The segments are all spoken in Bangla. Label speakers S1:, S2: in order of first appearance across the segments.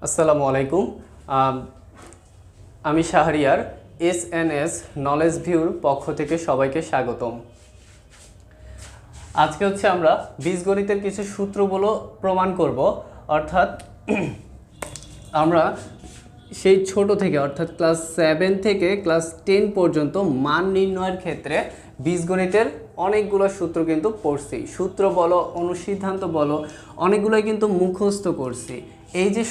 S1: আসসালামু আলাইকুম। আমি শাহরিয়ার এসএনএস নলেজ ভিউর পক্ষ থেকে সবাইকে স্বাগতম। আজকে আমরা বীজগণিতের কিছু সূত্রগুলো প্রমাণ করব। অর্থাৎ আমরা সেই ছোট থেকে অর্থাৎ ক্লাস 7 থেকে ক্লাস 10 পর্যন্ত মান নির্ণয়ের ক্ষেত্রে বীজগণিতের অনেকগুলো সূত্র কিন্তু পড়ছি। সূত্র বলো, অনুসিদ্ধান্ত বলো, অনেকগুলোই কিন্তু মুখস্থ করছি। এই যে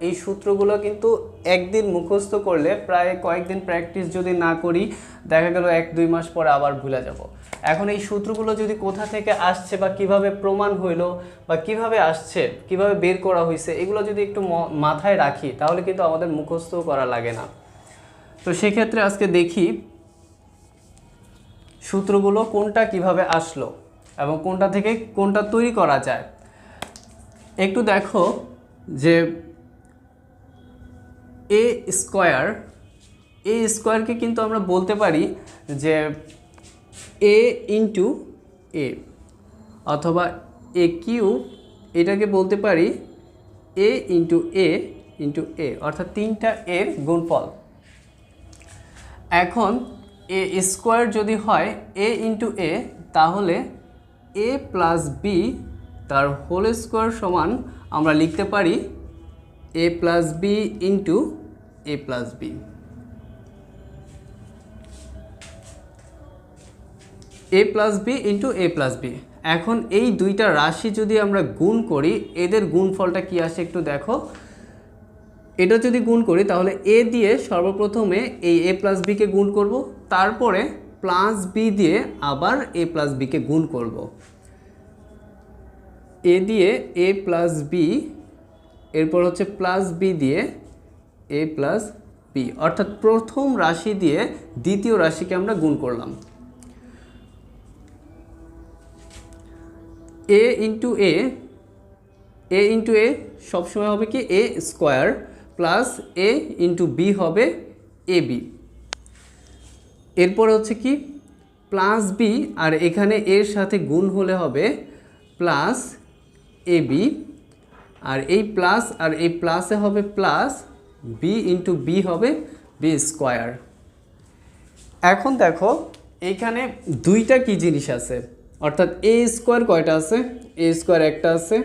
S1: এই সূত্রগুলো কিন্তু একদিন মুখস্থ করলে প্রায় কয়েকদিন প্র্যাকটিস যদি না করি, দেখা গেল 1-2 মাস পরে আবার ভুলে যাব। এখন এই সূত্রগুলো যদি কোথা থেকে আসছে বা কিভাবে প্রমাণ হইলো বা কিভাবে আসছে, কিভাবে বের করা হয়েছে, এগুলো যদি একটু মাথায় রাখি তাহলে কিন্তু আমাদের মুখস্থ করা লাগে না। তো সেক্ষেত্রে আজকে দেখি সূত্রগুলো কোনটা কিভাবে আসলো এবং কোনটা থেকে কোনটা তৈরি করা যায়। একটু দেখো যে এ স্কোয়ারকে কিন্তু আমরা বলতে পারি যে এ ইন্টু এ, অথবা এ কিউব, এটাকে বলতে পারি এ ইন্টু এ, অর্থাৎ তিনটা এর গুণফল। এখন এ স্কোয়ার যদি হয় এ ইন্টু এ, তাহলে এ প্লাস বি তার হোল স্কোয়ার সমান আমরা লিখতে পারি এ প্লাস বি ইন্টু এ প্লাস বি। এ প্লাস বি ইন্টু এ প্লাস বি। এখন এই দুইটা রাশি যদি আমরা গুণ করি, এদের গুণফলটা কি আসে একটু দেখো। এটা যদি গুণ করি তাহলে এ দিয়ে সর্বপ্রথমে এই এ প্লাস বিকে গুণ করব, তারপরে প্লাস বি দিয়ে আবার এ প্লাস বিকে গুণ করব। এ দিয়ে এ প্লাস বি, এরপর হচ্ছে প্লাস বি দিয়ে এ প্লাস বি, অর্থাৎ প্রথম রাশি দিয়ে দ্বিতীয় রাশিকে আমরা গুণ করলাম। এ ইন্টু এ সবসময় হবে কি এ স্কোয়ার, প্লাস এ ইন্টু বি হবে এ বি। এরপর হচ্ছে কি প্লাস বি, আর এখানে এর সাথে গুণ হলে হবে প্লাস এ বি, আর এই প্লাস আর এই প্লাসে হবে প্লাস বি ইন্টু বি হবে বি স্কোয়ার। এখন দেখো এইখানে দুইটা কি জিনিস আছে, অর্থাৎ এ স্কোয়ার কয়টা আছে, এ স্কোয়ার একটা আছে,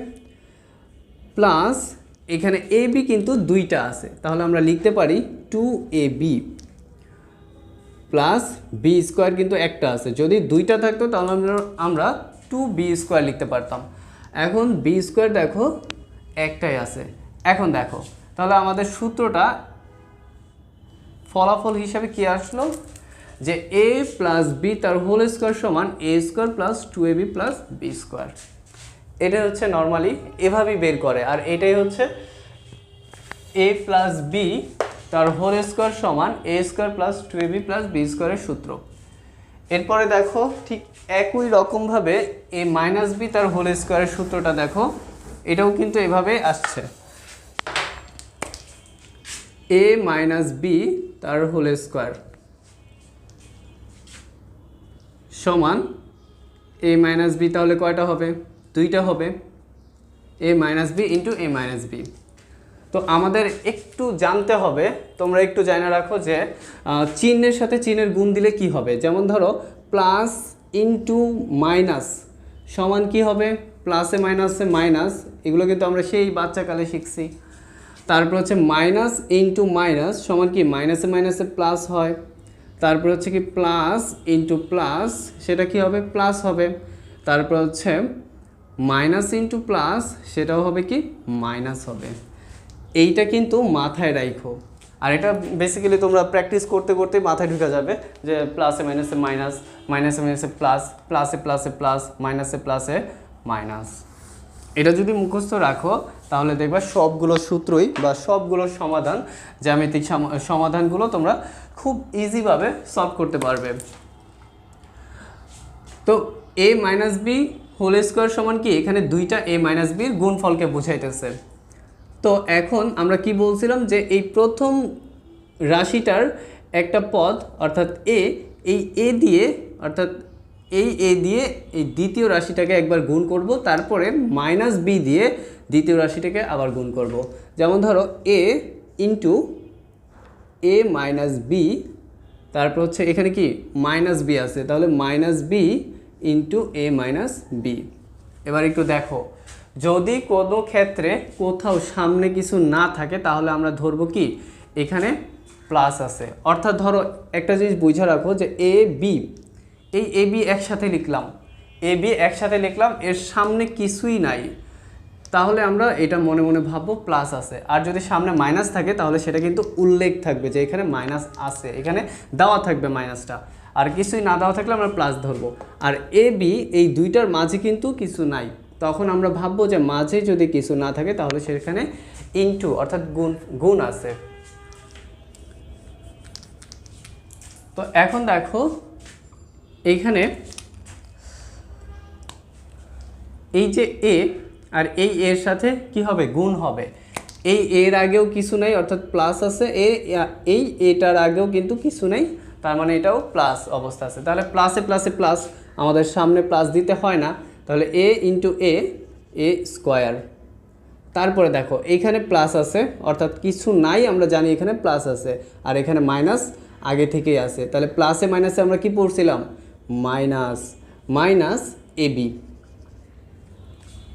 S1: প্লাস এখানে এ বি কিন্তু দুইটা আছে, তাহলে আমরা লিখতে পারি 2ab প্লাস বি স্কোয়ার কিন্তু একটা আছে। যদি দুইটা থাকতো তাহলে আমরা 2b স্কোয়ার লিখতে পারতাম। এখন বি স্কোয়ার দেখো একটাই আছে। এখন দেখো তাহলে আমাদের সূত্রটা ফলাফল হিসাবে কি আসলো, যে এ প্লাস বি তার হোল স্কোয়ার সমান A square plus 2ab plus B square. এটা হচ্ছে নর্মালি এভাবেই বের করে, আর এটাই হচ্ছে এ প্লাস বি তার হোল স্কোয়ার সমান A square plus 2ab plus B স্কোয়ারের সূত্র। এরপরে দেখো ঠিক একই রকমভাবে এ মাইনাস বি তার হোল স্কোয়ারের সূত্রটা দেখো, এটাও কিন্তু এভাবে আসছে, এ মাইনাস বি তার হোল স্কোয়ার সমান এ মাইনাস বি, তাহলে কয়টা হবে, দুইটা হবে, এ মাইনাস বি ইন্টু এ মাইনাস বি। তো আমাদের একটু জানতে হবে, তোমরা একটু জেনে রাখো যে চিহ্নের সাথে চিহ্নের গুণ দিলে কি হবে। যেমন ধরো প্লাস ইন্টু মাইনাস সমান কি হবে, প্লাসে মাইনাসে মাইনাস, এগুলো কিন্তু আমরা সেই বাচ্চাকালে শিখছি। তারপর হচ্ছে মাইনাস ইন্টু মাইনাস সমান কি মাইনাসে মাইনাসে প্লাস হয়। তারপর হচ্ছে কি প্লাস ইন্টু প্লাস, সেটা কি হবে, প্লাস হবে। তারপর হচ্ছে মাইনাস ইন্টু প্লাস, সেটাও হবে কি মাইনাস হবে। এইটা কিন্তু মাথায় রাখো, আর এটা বেসিক্যালি তোমরা প্র্যাকটিস করতে করতে মাথায় ঢুকে যাবে যে প্লাসে মাইনাসে মাইনাস, মাইনাসে মাইনাসে প্লাস, প্লাসে প্লাসে প্লাস, মাইনাসে প্লাসে মাইনাস। এটা যদি মুখস্থ রাখো তাহলে দেখবা সবগুলো সূত্রই বা সবগুলো সমাধান, জ্যামিতিক সমাধানগুলো তোমরা খুব ইজিভাবে সলভ করতে পারবে। তো এ মাইনাস বি হোল স্কোয়ার সমান কি, এখানে দুইটা এ মাইনাস বির গুণফলকে বুঝাইতেছে। তো এখন আমরা কি বলছিলাম যে এই প্রথম রাশিটার একটা পদ অর্থাৎ এই এ দিয়ে, অর্থাৎ এই এ দিয়ে এই দ্বিতীয় রাশিটাকে একবার গুণ করব, তারপরে মাইনাস বি দিয়ে দ্বিতীয় রাশিটাকে আবার গুণ করব। যেমন ধরো এ ইন্টু এ মাইনাস বি, তারপর হচ্ছে এখানে কি মাইনাস বি আছে, তাহলে মাইনাস বি ইন্টু এ মাইনাস বি। এবার একটু দেখো, যদি কোনো ক্ষেত্রে কোথাও সামনে কিছু না থাকে তাহলে আমরা ধরবো কি এখানে প্লাস আছে। অর্থাৎ ধরো একটা জিনিস বুঝে রাখো যে এ বি, এই এ বি একসাথে লিখলাম, এ বি একসাথে লিখলাম, এর সামনে কিছুই নাই, তাহলে আমরা এটা মনে মনে ভাববো প্লাস আছে। আর যদি সামনে মাইনাস থাকে তাহলে সেটা কিন্তু উল্লেখ থাকবে যে এখানে মাইনাস আছে, এখানে দেওয়া থাকবে মাইনাসটা। আর কিছুই না দেওয়া থাকলে আমরা প্লাস ধরবো। আর এ বি এই দুইটার মাঝে কিন্তু কিছু নাই, তখন আমরা ভাববো যে মাঝে যদি কিছু না থাকে তাহলে সেখানে ইনটু অর্থাৎ গুণ আছে। তো এখন দেখো এইখানে এই যে এ আর এই এর সাথে কি হবে গুণ হবে, এই এর আগেও কিছু নাই অর্থাৎ প্লাস আছে, এই এটার আগেও কিন্তু কিছু নেই, তার মানে এটাও প্লাস অবস্থা আছে। তাহলে প্লাসে প্লাসে প্লাস, আমাদের সামনে প্লাস দিতে হয় না, তাহলে এ ইন্টু এ স্কোয়ার। তারপরে দেখো এইখানে প্লাস আছে অর্থাৎ কিছু নাই, আমরা জানি এখানে প্লাস আছে, আর এখানে মাইনাস আগে থেকেই আছে, তাহলে প্লাসে মাইনাসে আমরা কি পড়ছিলাম মাইনাস, মাইনাস এ বি।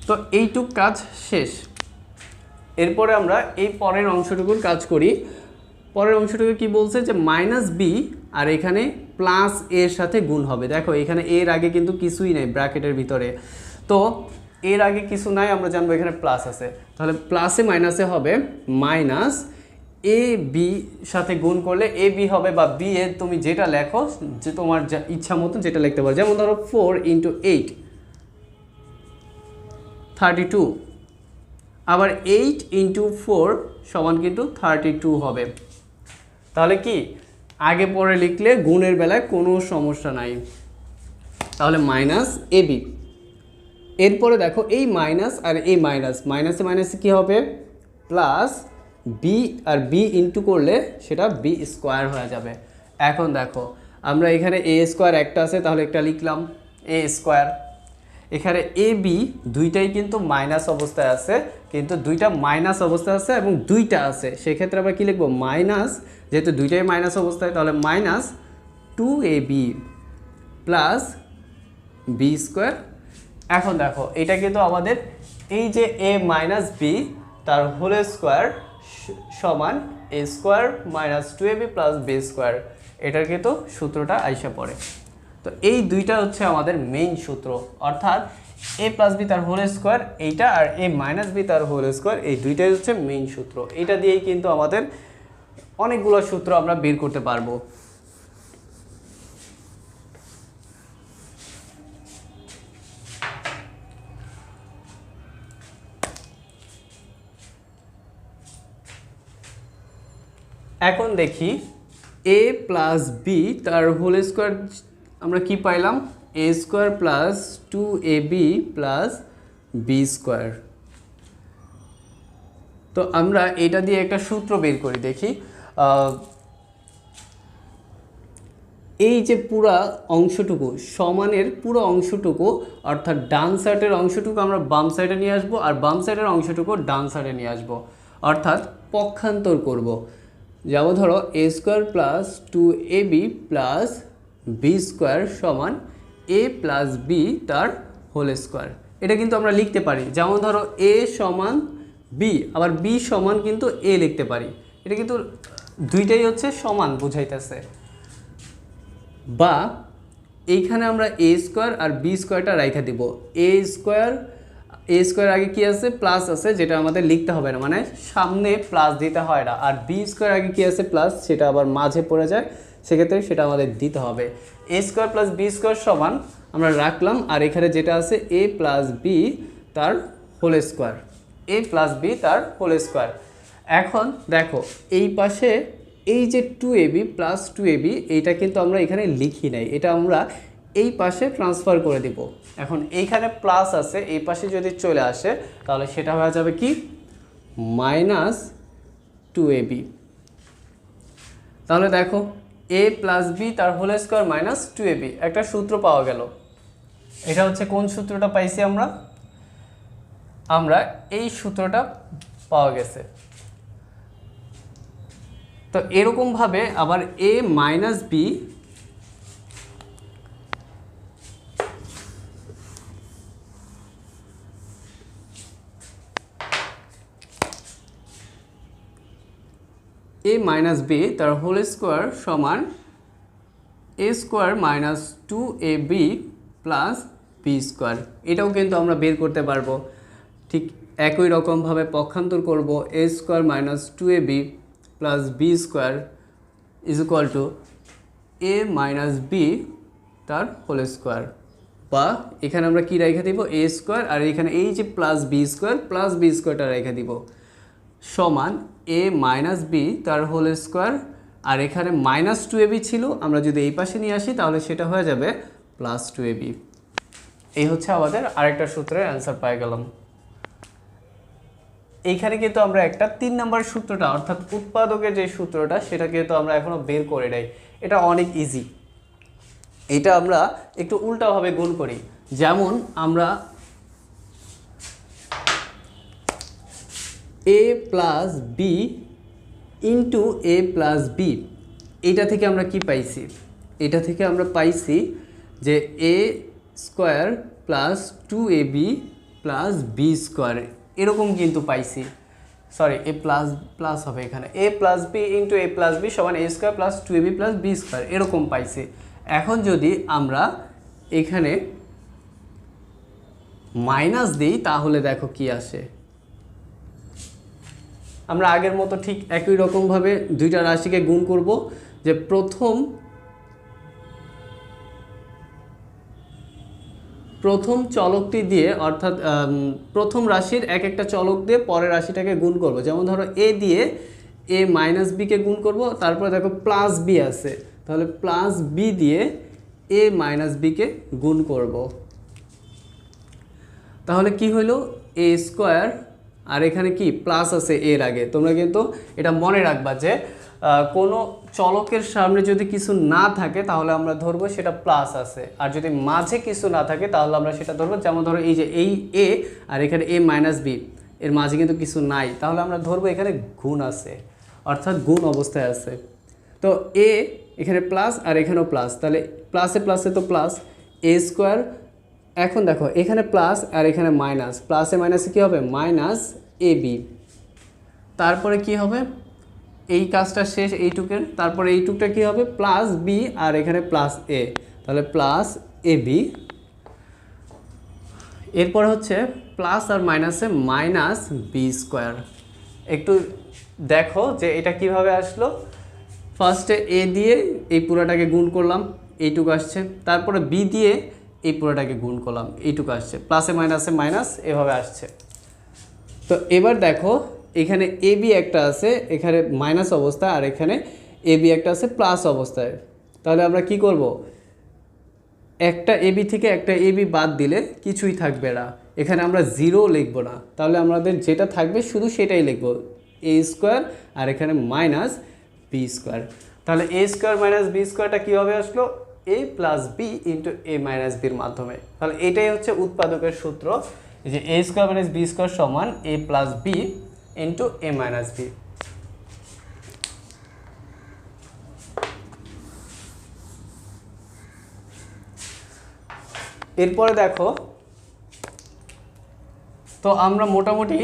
S1: তো এইটুক কাজ শেষ। এরপরে আমরা এই পরের অংশটুকুর কাজ করি। পরের অংশটুকু কি বলছে যে মাইনাস বি আর এখানে প্লাস এর সাথে গুণ হবে। দেখো এখানে এর আগে কিন্তু কিছুই নেই ব্র্যাকেটের ভিতরে, তো এর আগে কিছু নাই, আমরা জানবো এখানে প্লাস আছে, তাহলে প্লাসে মাইনাসে হবে মাইনাস এ বি সাথে গুণ করলে এ বি হবে, বা বি এ তুমি যেটা লেখো যে তোমার ইচ্ছা মতো যেটা লিখতে পারো। যেমন ধরো 4 ইন্টু 8 32, আবার 8 ইন্টু 4 সমান কিন্তু 32 হবে। তাহলে কি আগে পরে লিখলে গুণের বেলায় কোনো সমস্যা নাই। তাহলে মাইনাস এ বি। এরপরে দেখো এই মাইনাস আর এই মাইনাস, মাইনাসে মাইনাসে কী হবে প্লাস বি, আর বি ইন্টু করলে সেটা বি স্কোয়ার হয়ে যাবে। এখন দেখো আমরা এখানে এ স্কোয়ার একটা আছে, তাহলে একটা লিখলাম এ স্কোয়ার। এখানে এ বি দুইটাই কিন্তু মাইনাস অবস্থায় আছে, কিন্তু দুইটা মাইনাস অবস্থায় আছে এবং দুইটা আছে, সেক্ষেত্রে আমরা কী লিখবো মাইনাস, যেহেতু দুইটাই মাইনাস অবস্থায় তাহলে minus 2ab plus B square. এখন দেখো এটা কিন্তু আমাদের এই যে এ মাইনাস বি তার হোল স্কোয়ার সমান A square minus 2ab plus B square, এটার কিন্তু সূত্রটা আইসা পড়ে। তো এই দুইটা হচ্ছে আমাদের মেইন সূত্র, অর্থাৎ এ প্লাস বি তার হোল স্কোয়ার এইটা আর এ মাইনাস বি তার হোল স্কোয়ার, এই দুইটাই হচ্ছে মেইন সূত্র। এটা দিয়েই কিন্তু আমাদের অনেকগুলো সূত্র আমরা বের করতে পারবো। এখন দেখি এ প্লাস বি তার হোল স্কোয়ার আমরা কি পাইলাম, A square plus 2ab plus B square. তো আমরা এটা দিয়ে একটা সূত্র বের করি, দেখি এই যে পুরা অংশটুকু সমানের পুরো অংশটুকু, অর্থাৎ ডান সাইডের অংশটুকু আমরা বাম সাইডে নিয়ে আসবো আর বাম সাইডের অংশটুকু ডান সাইডে নিয়ে আসবো, অর্থাৎ পক্ষান্তর করব। যেমন ধরো A square plus 2ab plus B square সমান এ প্লাস বি তার হোল স্কোয়ার। এটা কিন্তু আমরা লিখতে পারি, যেমন ধরো এ সমান বি আবার বি সমান কিন্তু এ লিখতে পারি, এটা কিন্তু দুইটাই হচ্ছে সমান বুঝাইতেছে। বা এইখানে আমরা এ স্কোয়ার আর বি স্কোয়ারটা রাইখা দিব, এ স্কোয়ার আগে কি আছে প্লাস আছে, যেটা আমাদের লিখতে হবে না, মানে সামনে প্লাস দিতে হয় না, আর বি স্কোয়ার আগে কি আছে প্লাস, সেটা আবার মাঝে পড়ে যায়, সেক্ষেত্রে সেটা আমাদের দিতে হবে। এ স্কোয়ার প্লাস বি স্কোয়ার সমান আমরা রাখলাম, আর এখানে যেটা আছে এ প্লাস বি তার হোল স্কোয়ার, এ প্লাস বি তার হোল স্কোয়ার। এখন দেখো এই পাশে এই যে 2ab প্লাস 2ab এইটা কিন্তু আমরা এখানে লিখি নাই, এটা আমরা এই পাশে ট্রান্সফার করে দিব। এখন এইখানে প্লাস আছে, এই পাশে যদি চলে আসে তাহলে সেটা হয়ে যাবে কি মাইনাস 2ab। তাহলে দেখো এ প্লাস বি তার হোল স্কোয়ার মাইনাস 2ab একটা সূত্র পাওয়া গেল। এটা হচ্ছে কোন সূত্রটা পাইছি আমরা, আমরা এই সূত্রটা পাওয়া গেছে। তো এরকমভাবে আবার a minus B a minus B তার হোল স্কোয়ার সমান a square minus 2ab plus B square. এটাও কিন্তু আমরা বের করতে পারবো। ঠিক একই রকমভাবে পক্ষান্তর করব a square minus 2ab plus B square is equal to a minus B তার হোল স্কোয়ার, বা এখানে আমরা কি রেখে দিব a স্কোয়ার, আর এখানে এই যে প্লাস বি স্কোয়ারটা রেখে দিব সমান a মাইনাস বি তার হোল স্কোয়ার, আর এখানে মাইনাস 2ab ছিল, আমরা যদি এই পাশে নিয়ে আসি তাহলে সেটা হয়ে যাবে প্লাস 2ab। এই হচ্ছে আমাদের আরেকটা সূত্রের অ্যান্সার পেয়ে গেলাম। এইখানে কিন্তু আমরা একটা 3 নম্বর সূত্রটা অর্থাৎ উৎপাদকের যে সূত্রটা সেটা কিন্তু আমরা এখনো বের করে নাই। এটা অনেক ইজি। এটা আমরা একটু উল্টাভাবে গুণ করি। যেমন আমরা a plus B into a plus B, এটা থেকে আমরা কি পাইছি? এটা থেকে আমরা পাইছি যে a square plus 2ab plus B square, এরকম কিন্তু পাইছি। সরি, এ প্লাস প্লাস হবে এখানে, a plus B into a plus B সমান a square plus 2ab plus B square, এরকম পাইছি। এখন যদি আমরা এখানে মাইনাস দিই তাহলে দেখো কি আসে। আমরা আগের মতো ঠিক একই রকমভাবে দুইটা রাশিকে গুণ করব, যে প্রথম চলকটি দিয়ে অর্থাৎ প্রথম রাশির এক একটা চলক দিয়ে পরের রাশিটাকে গুণ করব। যেমন ধরো a দিয়ে a মাইনাস বিকে গুণ করব, তারপরে দেখো প্লাস বি আছে, তাহলে প্লাস বি দিয়ে a মাইনাস বিকে গুণ করব। তাহলে কি হলো a স্কোয়ার, আর এখানে কি প্লাস আছে এর আগে। তোমরা কিন্তু এটা মনে রাখবা যে কোনো চলকের সামনে যদি কিছু না থাকে তাহলে আমরা ধরবো সেটা প্লাস আছে, আর যদি মাঝে কিছু না থাকে তাহলে আমরা সেটা ধরবো। যেমন ধরো এই যে এই a আর এখানে a মাইনাস বি, এর মাঝে কিন্তু কিছু নাই, তাহলে আমরা ধরবো এখানে গুণ আছে, অর্থাৎ গুণ অবস্থায় আছে। তো a এখানে প্লাস আর এখানেও প্লাস, তাহলে প্লাসে প্লাসে তো প্লাস a স্কোয়ার। এখন দেখো এখানে প্লাস আর এখানে মাইনাস, প্লাসে মাইনাসে কী হবে? Minus ab। তারপরে কি হবে? এই কাজটা শেষ এইটুকের, তারপরে এইটুকটা কি হবে? প্লাস বি আর এখানে প্লাস এ, তাহলে প্লাস ab। এরপর হচ্ছে প্লাস আর মাইনাসে মাইনাস বি স্কোয়ার। একটু দেখো যে এটা কিভাবে আসলো। ফার্স্টে এ দিয়ে এই পুরোটাকে গুণ করলাম, এইটুকু আসছে, তারপরে বি দিয়ে এই পুরোটাকে গুণ করলাম, এইটুকু আসছে, প্লাসে মাইনাসে মাইনাস এভাবে আসছে। তো এবার দেখো এখানে এ বি একটা আছে এখানে মাইনাস অবস্থা, আর এখানে এ বি একটা আছে প্লাস অবস্থায়। তাহলে আমরা কি করব? একটা এ বি থেকে একটা এ বি বাদ দিলে কিছুই থাকবে না, এখানে আমরা জিরো লিখব না, তাহলে আমাদের যেটা থাকবে শুধু সেটাই লিখব, এ স্কোয়ার আর এখানে মাইনাস বি স্কোয়ার। তাহলে এ স্কোয়ার মাইনাস বি স্কোয়ারটা কীভাবে আসলো? a plus B into a minus বির মাধ্যমে। তাহলে এটাই হচ্ছে উৎপাদকের সূত্র, যে a square minus B square সমান a plus B into a minus B. এরপরে দেখো, তো আমরা মোটামুটি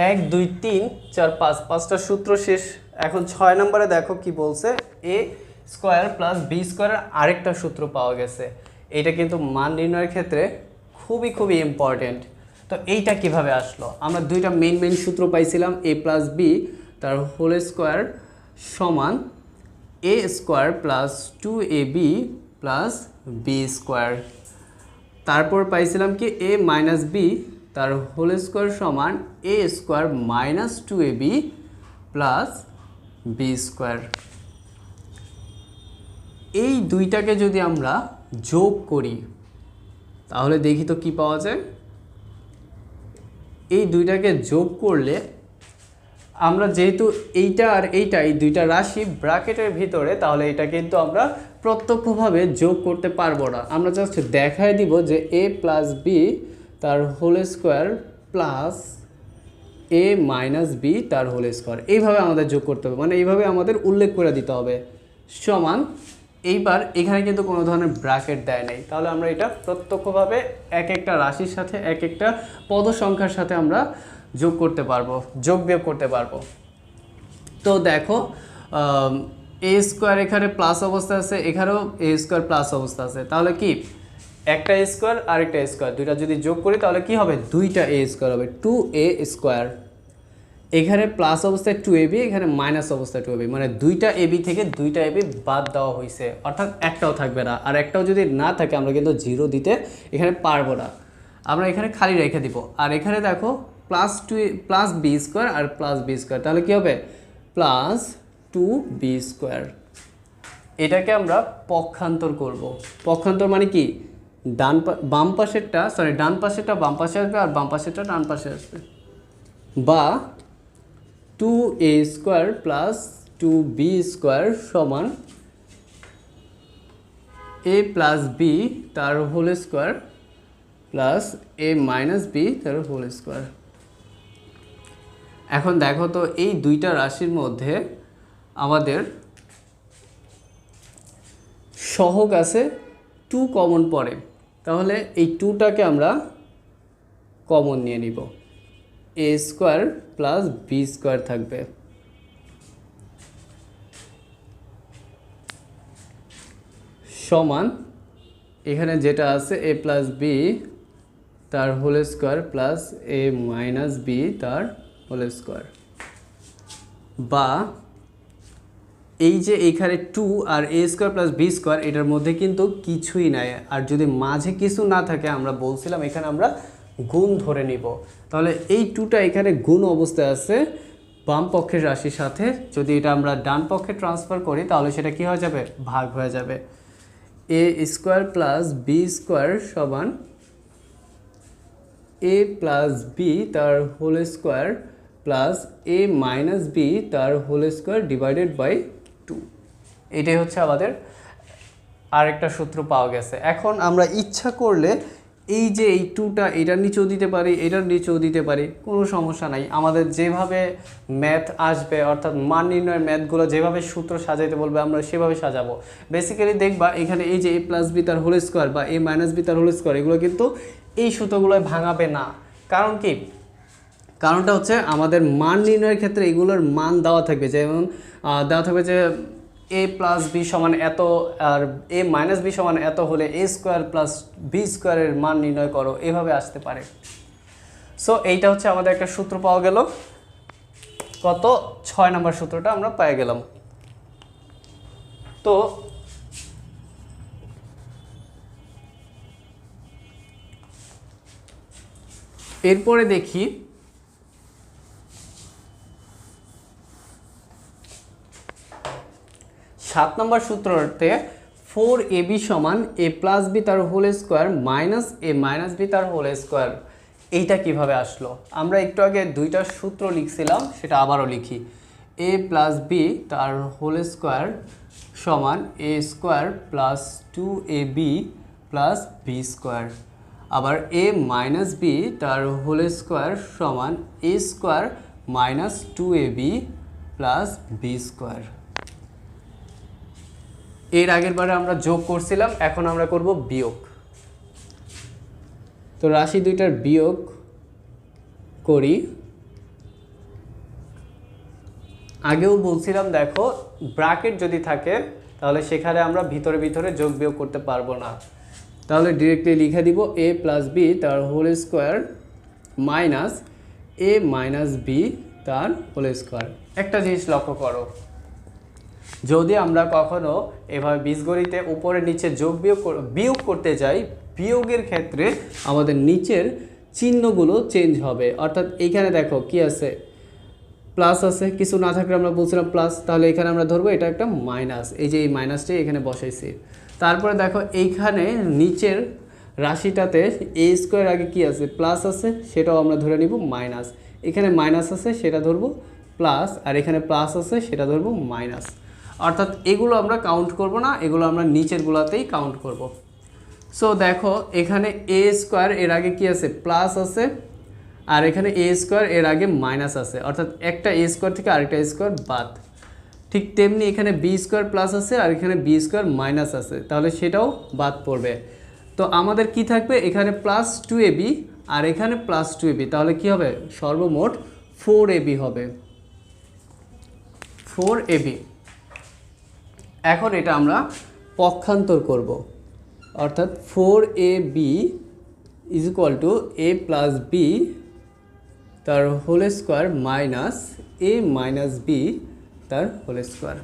S1: 1 2 3 4 5 পাঁচটা সূত্র শেষ। এখন 6 নম্বরে দেখো কি বলছে, a স্কোয়ার প্লাস বি স্কোয়ারের আরেকটা সূত্র পাওয়া গেছে। এটা কিন্তু মান নির্ণয়ের ক্ষেত্রে খুবই ইম্পর্টেন্ট। তো এইটা কিভাবে আসলো? আমরা দুইটা মেইন সূত্র পাইছিলাম, a প্লাস বি তার হোল স্কোয়ার সমান a square plus 2ab plus B square. তারপর পাইছিলাম কি a মাইনাস বি তার হোল স্কোয়ার সমান a square minus 2ab plus B square. এই দুইটাকে যদি আমরা যোগ করি তাহলে দেখি তো কি পাওয়া যায়। এই দুইটাকে যোগ করলে আমরা যেহেতু এইটা আর এইটা এই দুইটা রাশি ব্র্যাকেটের ভিতরে, তাহলে এটা কিন্তু আমরা প্রত্যক্ষভাবে যোগ করতে পারবো না। আমরা জাস্ট দেখায় দিব যে a প্লাস বি তার হোল স্কোয়ার প্লাস এ মাইনাস বি তার হোল স্কোয়ার, এইভাবে আমাদের যোগ করতে হবে, মানে এইভাবে আমাদের উল্লেখ করে দিতে হবে সমান। এইবার এখানে কিন্তু কোনো ধরনের ব্র্যাকেট দেয় নাই, তাহলে আমরা এটা প্রত্যক্ষভাবে এক একটা রাশির সাথে এক একটা পদ সংখ্যার সাথে আমরা যোগ করতে পারবো, যোগ বিয়োগ করতে পারবো। তো দেখো এ স্কোয়ার এখানে প্লাস অবস্থা আছে, এখানেও এ স্কোয়ার প্লাস অবস্থা আছে, তাহলে কি একটা এ স্কোয়ার আর একটা স্কোয়ার দুইটা যদি যোগ করি তাহলে কি হবে, দুইটা এ স্কোয়ার হবে, 2a স্কোয়ার। এখানে প্লাস অবস্থায় 2ab, এখানে মাইনাস অবস্থায় 2ab, মানে দুইটা ab থেকে দুইটা ab বাদ দেওয়া হয়েছে, অর্থাৎ একটাও থাকবে না। আর একটাও যদি না থাকে আমরা কিন্তু 0 দিতে এখানে পারবো না, আমরা এখানে খালি রেখে দিব। আর এখানে দেখো প্লাস বি স্কোয়ার আর প্লাস বি স্কোয়ার, তাহলে কি হবে প্লাস 2b স্কোয়ার। এটাকে আমরা পক্ষান্তর করব। পক্ষান্তর মানে কি, ডান পাশেরটা বাম পাশে আসবে আর বাম পাশেরটা ডান পাশে আসবে, বা 2a square plus 2b square সমান a প্লাস বি তার whole square plus a minus B তার হোল স্কোয়ার। এখন দেখো তো এই দুইটা রাশির মধ্যে আমাদের সহগ আছে 2 কমন পড়ে, তাহলে এই 2টাকে আমরা কমন নিয়ে নিব, এ স্কোয়ার প্লাস বি স্কোয়ার থাকবে সমান এখানে যেটা আছে এ প্লাস বি তার হোল স্কোয়ার প্লাস এ মাইনাস বি তার হোল স্কোয়ার, বা এই যে এইখানে 2 আর এ স্কোয়ার প্লাস বি স্কোয়ার এটার মধ্যে কিন্তু কিছুই নাই, আর যদি মাঝে কিছু না থাকে আমরা বলছিলাম এখানে আমরা গুণ ধরে নিব, তাহলে এই 2টা এখানে গুণ অবস্থায় আছে বাম পক্ষের রাশির সাথে, যদি এটা আমরা ডান পক্ষে ট্রান্সফার করি তাহলে সেটা কি হয়ে যাবে, ভাগ হয়ে যাবে। এ স্কোয়ার প্লাস বি স্কোয়ার সমান এ প্লাস বি তার হোল স্কোয়ার প্লাস এ মাইনাস বি তার হোল স্কোয়ার ডিভাইডেড বাই 2। এটাই হচ্ছে আমাদের আরেকটা সূত্র পাওয়া গেছে। এখন আমরা ইচ্ছা করলে এই যে এই 2টা এটার নিচেও দিতে পারি, এটার নিচেও দিতে পারি, কোনো সমস্যা নাই। আমাদের যেভাবে ম্যাথ আসবে, অর্থাৎ মান নির্ণয়ের ম্যাথগুলো যেভাবে সূত্র সাজাইতে বলবে আমরা সেভাবে সাজাবো। বেসিক্যালি দেখবা এখানে এই যে এ প্লাস বি তার হোল স্কোয়ার বা এ মাইনাস বি তার হোল স্কোয়ার এগুলো কিন্তু এই সূত্রগুলোয় ভাঙাবে না। কারণ কি, কারণটা হচ্ছে আমাদের মান নির্ণয়ের ক্ষেত্রে এগুলোর মান দেওয়া থাকবে, যেমন দেওয়া থাকবে যে এ প্লাস বি সমান এত আর এ মাইনাস বি সমান এত হলে এ স্কোয়ার প্লাস বি স্কোয়ারের মান নির্ণয় করো, এভাবে আসতে পারে। সো এইটা হচ্ছে আমাদের একটা সূত্র পাওয়া গেল, কত 6 নম্বর সূত্রটা আমরা পেয়ে গেলাম। তো এরপরে দেখি 7 নম্বর সূত্রতে 4ab সমান এ প্লাস বি তার হোল স্কোয়ার মাইনাস এ মাইনাস বি তার হোল স্কোয়ার, এইটা কিভাবে আসলো? আমরা একটু আগে দুইটা সূত্র লিখছিলাম, সেটা আবারও লিখি। এ প্লাস বি তার হোল স্কোয়ার সমান A square plus 2ab plus B square, আবার এ মাইনাস বি তার হোল স্কোয়ার সমান A square minus 2ab plus B square. এর আগের বারে আমরা যোগ করছিলাম, এখন আমরা করব বিয়োগ। তো রাশি দুইটার বিয়োগ করি। আগেও বলছিলাম দেখো ব্র্যাকেট যদি থাকে তাহলে সেখানে আমরা ভিতরে ভিতরে যোগ বিয়োগ করতে পারবো না, তাহলে ডিরেক্টলি লিখে দিব এ প্লাস বি তার হোল স্কোয়ার মাইনাস এ মাইনাস বি তার হোল স্কোয়ার। একটা জিনিস লক্ষ্য করো, যদি আমরা কখনো এভাবে বীজগণিতে উপরে নিচে যোগ বিয়োগ করতে যাই, বিয়োগের ক্ষেত্রে আমাদের নিচের চিহ্নগুলো চেঞ্জ হবে। অর্থাৎ এইখানে দেখো কি আছে, প্লাস আছে, কিছু না থাকলে আমরা বলছিলাম প্লাস, তাহলে এখানে আমরা ধরবো এটা একটা মাইনাস, এই যে এই মাইনাসটাই এখানে বসাইছি। তারপরে দেখো এইখানে নিচের রাশিটাতে এ স্কোয়ার আগে কি আছে, প্লাস আছে, সেটাও আমরা ধরে নিব মাইনাস। এখানে মাইনাস আছে সেটা ধরবো প্লাস, আর এখানে প্লাস আছে সেটা ধরবো মাইনাস। অর্থাৎ এগুলো আমরা কাউন্ট করব না, এগুলো আমরা নিচের গুলাতেই কাউন্ট করব। সো দেখো এখানে এ স্কোয়ার এর আগে কি আছে, প্লাস আছে, আর এখানে এ স্কোয়ার এর আগে মাইনাস আছে, অর্থাৎ একটা এ স্কোয়ার থেকে আরেকটা স্কোয়ার বাদ। ঠিক তেমনি এখানে বি স্কোয়ার প্লাস আছে আর এখানে বি স্কোয়ার মাইনাস আছে, তাহলে সেটাও বাদ পড়বে। তো আমাদের কি থাকবে, এখানে +2ab আর এখানে +2ab, তাহলে কি হবে, সর্বমোট 4ab হবে, 4ab। এখন এটা আমরা পক্ষান্তর করব, অর্থাৎ 4ab is equal to a plus B তার whole square minus a minus B তার হোল স্কোয়ার।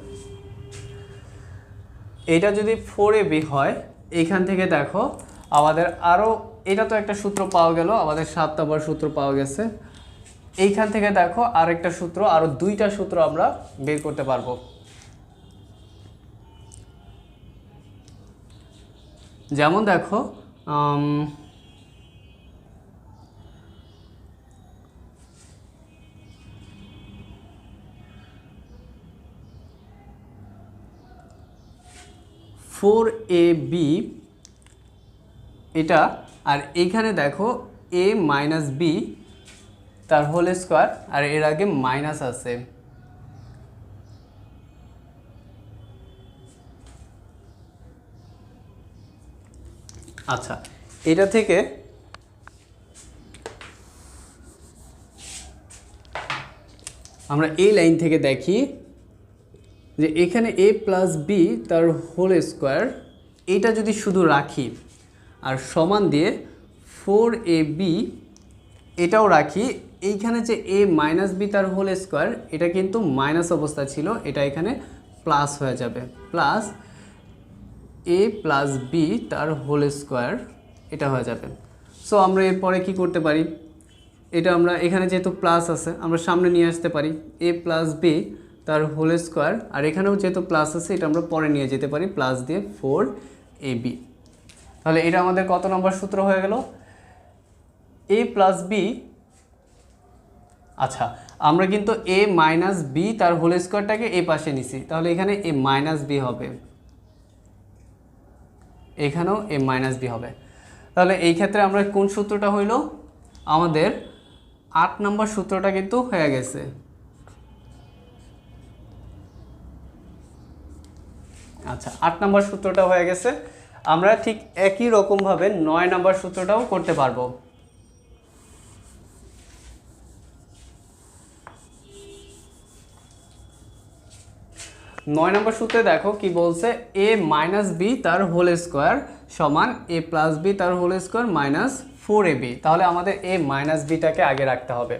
S1: এটা যদি 4ab হয়, এইখান থেকে দেখো আমাদের আরও, এটা তো একটা সূত্র পাওয়া গেল, আমাদের 7 নম্বর সূত্র পাওয়া গেছে। এইখান থেকে দেখো আরেকটা সূত্র, আরও 2টা সূত্র আমরা বের করতে পারবো। যেমন দেখো 4ab এটা, আর এইখানে দেখো a মাইনাস বি তার হোল স্কোয়ার, আর এর আগে মাইনাস আছে। আচ্ছা, এটা থেকে আমরা এই লাইন থেকে দেখি যে এখানে a প্লাস বি তার হোল স্কোয়ার, এইটা যদি শুধু রাখি আর সমান দিয়ে 4ab এটাও রাখি, এইখানে যে a মাইনাস বি তার হোল স্কোয়ার, এটা কিন্তু মাইনাস অবস্থা ছিল, এটা এখানে প্লাস হয়ে যাবে, প্লাস a প্লাস বি তার হোল স্কোয়ার এটা হয়ে যাবে। সো আমরা এরপরে কি করতে পারি, এটা আমরা এখানে যেহেতু প্লাস আছে আমরা সামনে নিয়ে আসতে পারি, a প্লাস বি তার হোল স্কোয়ার, আর এখানেও যেহেতু প্লাস আছে এটা আমরা পরে নিয়ে যেতে পারি প্লাস দিয়ে 4ab। তাহলে এটা আমাদের কত নম্বর সূত্র হয়ে গেল, a প্লাস বি। আচ্ছা, আমরা কিন্তু a মাইনাস বি তার হোল স্কোয়ারটাকে এ পাশে নিছি, তাহলে এখানে a মাইনাস বি হবে, এখানেও a মাইনাস বি হবে। তাহলে এই ক্ষেত্রে আমরা কোন সূত্রটা হইল, আমাদের 8 নম্বর সূত্রটা কিন্তু হয়ে গেছে। আচ্ছা, 8 নম্বর সূত্রটা হয়ে গেছে। আমরা ঠিক একই রকমভাবে 9 নম্বর সূত্রটাও করতে পারবো। 9 নম্বর সূত্রে দেখো কি বলছে, a মাইনাস বি তার হোল স্কোয়ার সমান a প্লাস বি তার হোল স্কোয়ার মাইনাস 4ab। তাহলে আমাদের a মাইনাস বিটাকে আগে রাখতে হবে।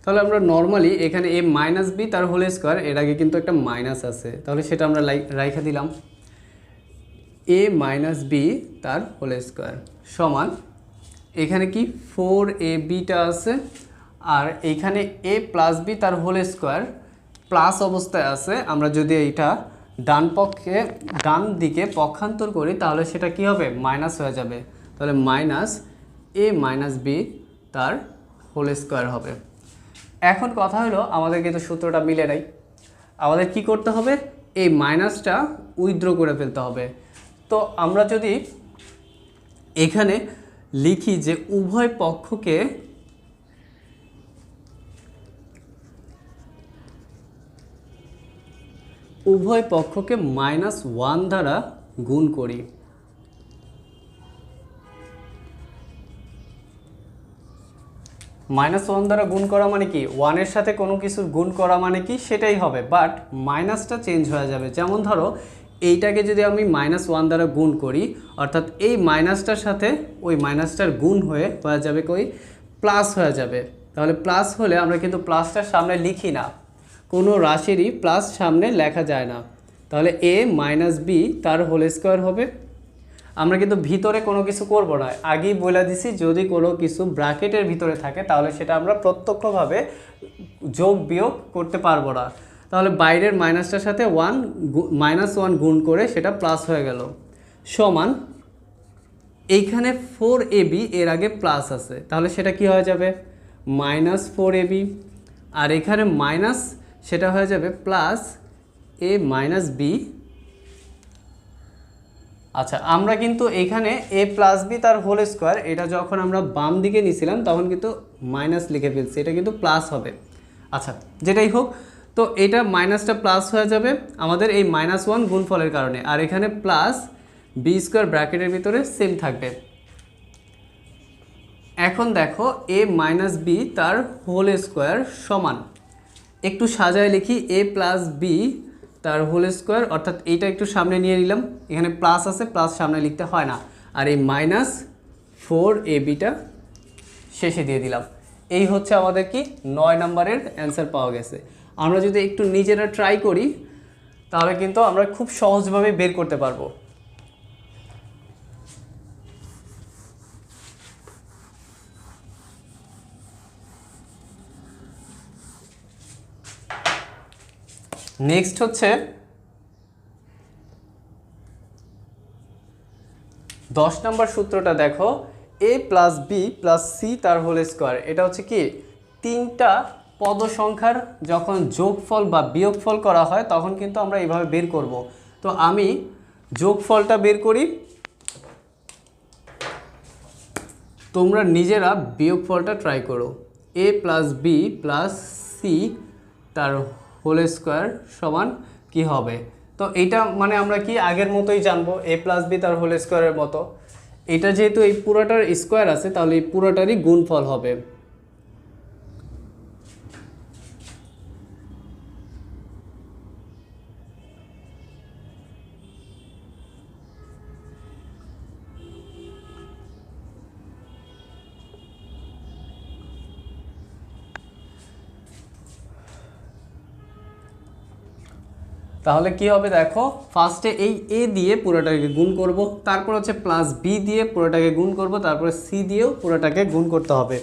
S1: তাহলে আমরা নর্মালি এখানে a মাইনাস বি তার হোল স্কোয়ার, এর আগে কিন্তু একটা মাইনাস আছে, তাহলে সেটা আমরা রাইখা দিলাম, a মাইনাস বি তার হোল স্কোয়ার সমান এখানে কি 4abটা আছে, আর এইখানে a প্লাস বি তার হোল স্কোয়ার প্লাস অবস্থায় আছে। আমরা যদি এইটা ডান দিকে পক্ষান্তর করি তাহলে সেটা কি হবে, মাইনাস হয়ে যাবে, তাহলে মাইনাস a মাইনাস বি তার হোল স্কোয়ার হবে। এখন কথা হলো আমাদের কিন্তু সূত্রটা মিলে নাই, আমাদের কি করতে হবে, এই মাইনাসটা উইথড্র করে ফেলতে হবে। তো আমরা যদি এখানে লিখি যে উভয় পক্ষকে -1 দ্বারা গুণ করি, -1 দ্বারা গুণ করা মানে কি, 1 এর সাথে কোনো কিছুর গুণ করা মানে কি সেটাই হবে, বাট মাইনাসটা চেঞ্জ হয়ে যাবে। যেমন ধরো এইটাকে যদি আমি -1 দ্বারা গুণ করি, অর্থাৎ এই মাইনাসটার সাথে ওই মাইনাসটার গুণ হয়ে যাবে কই, প্লাস হয়ে যাবে। তাহলে প্লাস হলে আমরা কিন্তু প্লাসটার সামনে লিখি না, কোনো রাশিরই প্লাস সামনে লেখা যায় না, তাহলে a মাইনাস বি তার হোল স্কোয়ার হবে। আমরা কিন্তু ভিতরে কোনো কিছু করব না, আগেই বলে দিছি যদি কোনো কিছু ব্র্যাকেটের ভিতরে থাকে তাহলে সেটা আমরা প্রত্যক্ষভাবে যোগ বিয়োগ করতে পারবো না। তাহলে বাইরের মাইনাসটার সাথে -1 গুণ করে সেটা প্লাস হয়ে গেল, সমান এইখানে 4ab এর আগে প্লাস আছে, তাহলে সেটা কি হয়ে যাবে, -4ab, আর এখানে মাইনাস সেটা হয়ে যাবে প্লাস a মাইনাস বি আচ্ছা, আমরা কিন্তু এখানে a প্লাস বি তার হোল স্কোয়ার, এটা যখন আমরা বাম দিকে নিয়েছিলাম তখন কিন্তু মাইনাস লিখে ফেলছি, এটা কিন্তু প্লাস হবে। আচ্ছা, যেটাই হোক, তো এটা মাইনাসটা প্লাস হয়ে যাবে আমাদের এই -1 গুণফলের কারণে, আর এখানে প্লাস বি স্কোয়ার ব্র্যাকেটের ভিতরে সেম থাকবে। এখন দেখো a মাইনাস বি তার হোল স্কোয়ার সমান, একটু সাজায় লিখি, a প্লাস বি তার হোল স্কোয়ার, অর্থাৎ এইটা একটু সামনে নিয়ে নিলাম, এখানে প্লাস আছে, প্লাস সামনে লিখতে হয় না, আর এই -4ab শেষে দিয়ে দিলাম। এই হচ্ছে আমাদের কি 9 নম্বরের অ্যান্সার পাওয়া গেছে। আমরা যদি একটু নিজেরা ট্রাই করি তাহলে কিন্তু আমরা খুব সহজভাবে বের করতে পারবো। নেক্সট হচ্ছে 10 নম্বর সূত্রটা দেখো, a plus B plus C তার হোল স্কোয়ার। এটা হচ্ছে কি তিনটা পদ সংখ্যার যখন যোগফল বা বিয়োগফল করা হয় তখন কিন্তু আমরা এইভাবে বের করব। তো আমি যোগফলটা বের করি, তোমরা নিজেরা বিয়োগফলটা ট্রাই করো। a plus B plus C তার হোল স্কোয়ার সমান কি হবে? তো এইটা মানে আমরা কি আগের মতোই জানবো, a প্লাস বি তার হোল স্কোয়ারের মতো। এটা যেহেতু এই পুরোটার স্কোয়ার আছে তাহলে এই পুরোটারই গুণফল হবে। তাহলে কি হবে দেখো, ফার্স্টে এই a দিয়ে পুরোটাকে গুণ করব, তারপর হচ্ছে প্লাস বি দিয়ে পুরোটাকে গুণ করব, তারপরে সি দিয়েও পুরোটাকে গুণ করতে হবে।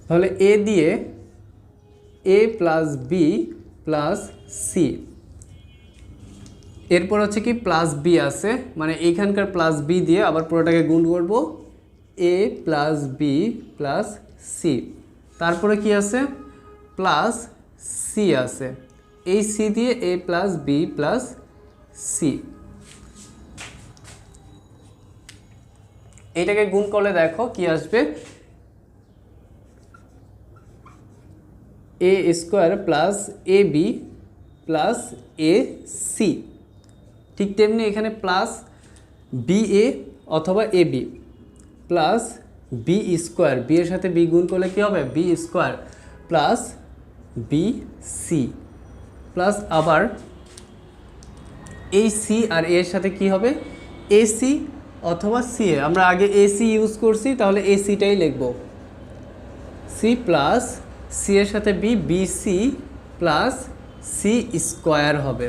S1: তাহলে a দিয়ে a plus B plus C, এরপর হচ্ছে কি প্লাস বি আছে, মানে এইখানকার প্লাস বি দিয়ে আবার পুরোটাকে গুণ করব, a plus B plus C, তারপরে কি আছে প্লাস সি আছে, এই সি দিয়ে a plus B plus C, এইটাকে গুণ করলে দেখো কি আসবে, a square plus A B plus A C. ঠিক তেমনি এখানে প্লাস বি এ অথবা A B plus B square, B এর সাথে বি গুণ করলে কী হবে, B square plus B C, plus আবার এই সি আর এর সাথে কি হবে, এসি অথবা সি এ। আমরা আগে এসি ইউজ করছি তাহলে এসিটাই লিখব, সি প্লাস সি এর সাথে B, B C plus C square হবে।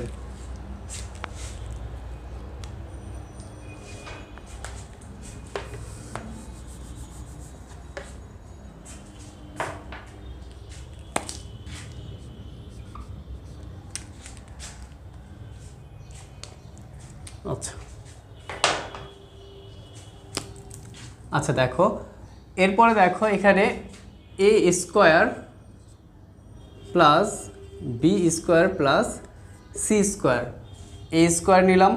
S1: আচ্ছা আচ্ছা, দেখো এরপরে দেখো এখানে A square plus B square plus C square, A square নিলাম,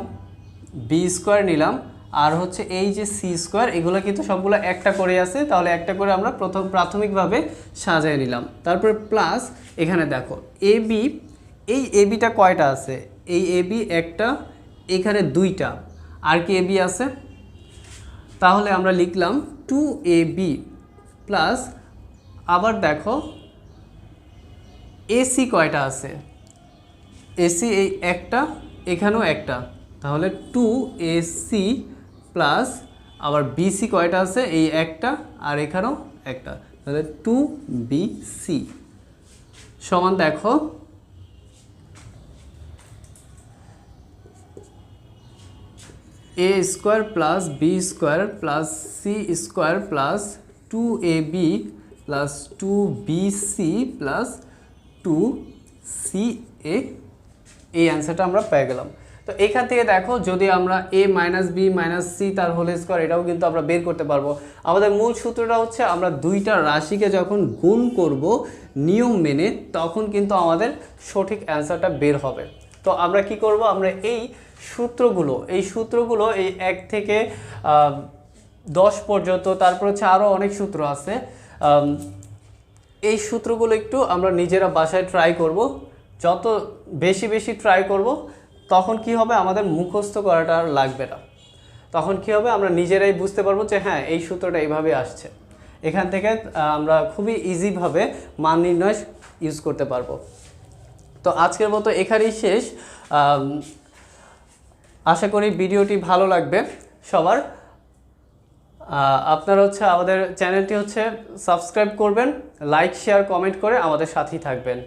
S1: বি স্কোয়ার নিলাম, আর হচ্ছে এই যে সি স্কোয়ার, এগুলো কিন্তু সবগুলো একটা করে আছে, তাহলে একটা করে আমরা প্রাথমিকভাবে সাজিয়ে নিলাম। তারপরে প্লাস এখানে দেখো এ বি, এই এ বিটা কয়টা আছে, এই এ বি একটা, এখানে দুইটা, আর কি এ বি আছে, তাহলে আমরা লিখলাম 2ab প্লাস, আবার দেখো এসি কয়টা আছে, এসি এই একটা, এখানেও একটা, তাহলে 2ac প্লাস আবার বিসি কয়টা আছে, এই একটা আর এখানেও একটা, তাহলে 2bc সমান দেখো a square plus B square plus C square plus 2ab plus 2bc plus 2ca, এই অ্যান্সারটা আমরা পেয়ে গেলাম। তো তো এখান থেকে দেখো যদি আমরা a minus B minus C তার হোল স্কোয়ার এটাও কিন্তু আমরা বের করতে পারবো। আমাদের মূল সূত্রটা হচ্ছে আমরা দুইটা রাশিকে যখন গুণ করব নিয়ম মেনে তখন কিন্তু আমাদের সঠিক অ্যান্সারটা বের হবে। তো আমরা কি করব, আমরা এই সূত্রগুলো এই 1 থেকে 10 পর্যন্ত, তারপর হচ্ছে আরও অনেক সূত্র আছে, এই সূত্রগুলো একটু আমরা নিজেরা বাসায় ট্রাই করব। যত বেশি ট্রাই করব তখন কি হবে, আমাদের মুখস্থ করাটা আর লাগবে না। তখন কি হবে, আমরা নিজেরাই বুঝতে পারবো যে হ্যাঁ এই সূত্রটা এইভাবে আসছে। এখান থেকে আমরা খুবই ইজিভাবে মান নির্ণয় ইউজ করতে পারবো। তো আজকের মতো এখানেই শেষ। আশা করি ভিডিওটি ভালো লাগবে সবার। আপনারা হচ্ছে আমাদের চ্যানেলটি হচ্ছে সাবস্ক্রাইব করবেন, লাইক শেয়ার কমেন্ট করে আমাদের সাথেই থাকবেন।